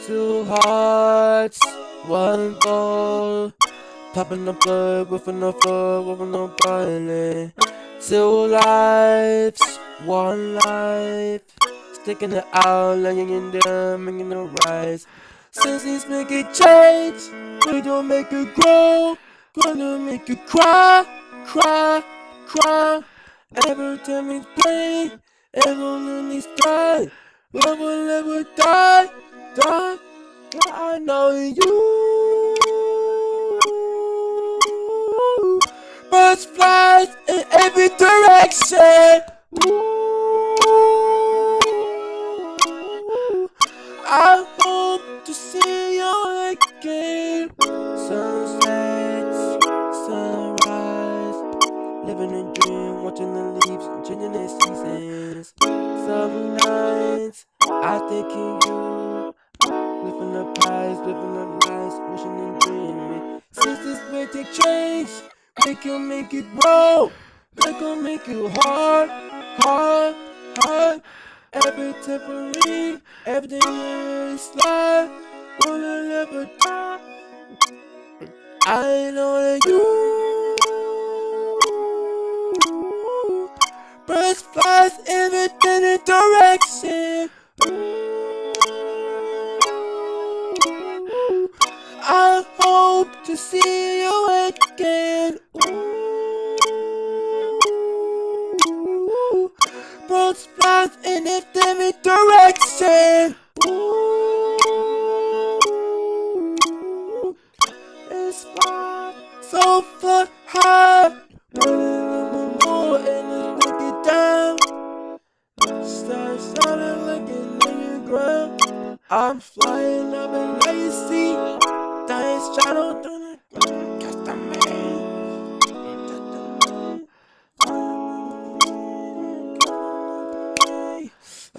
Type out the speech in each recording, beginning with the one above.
Two hearts, one goal. Popping the plug, whipping the floor, whipping the violin. Two lives, one life. Sticking it out, laying in there, making it rise. Senses make it change, we don't make it grow. Gonna make it cry, cry, cry. Every time we play, everyone needs die. We will never die, die. I know you. Birds fly in every direction. I hope to see you again. Sunsets, sunrise, living a dream, watching the leaves changing their seasons. Some nights I think of you, living the pies, living the lies, wishing and dreaming. Since this way take change, we can make it grow. We can make it hard, hard, hard. Every temporary, everything is life. Wanna never die. I know that you. Birds flies in every direction. I hope to see you again. Birds fly in every direction. It's far, so far high. Running more and it's looking down. Start sounding like an underground. I'm flying, I've been lazy. Dice shadow, don't catch the man.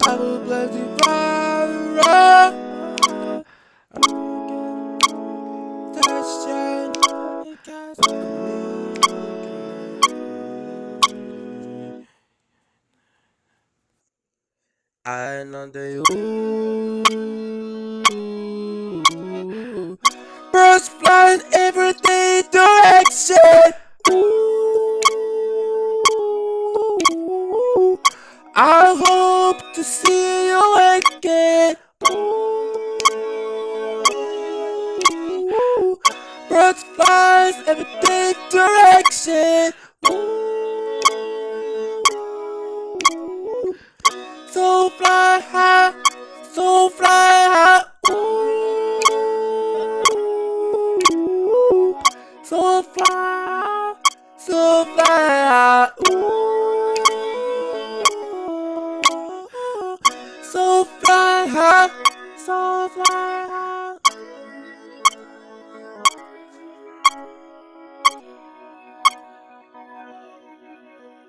I will bless you, fire. Touchdown. I know that you. Birds flying every direction. I hope to see you again. Birds flies every direction. So fly high, so fly high. So fly, so fly high. So fly high, so fly.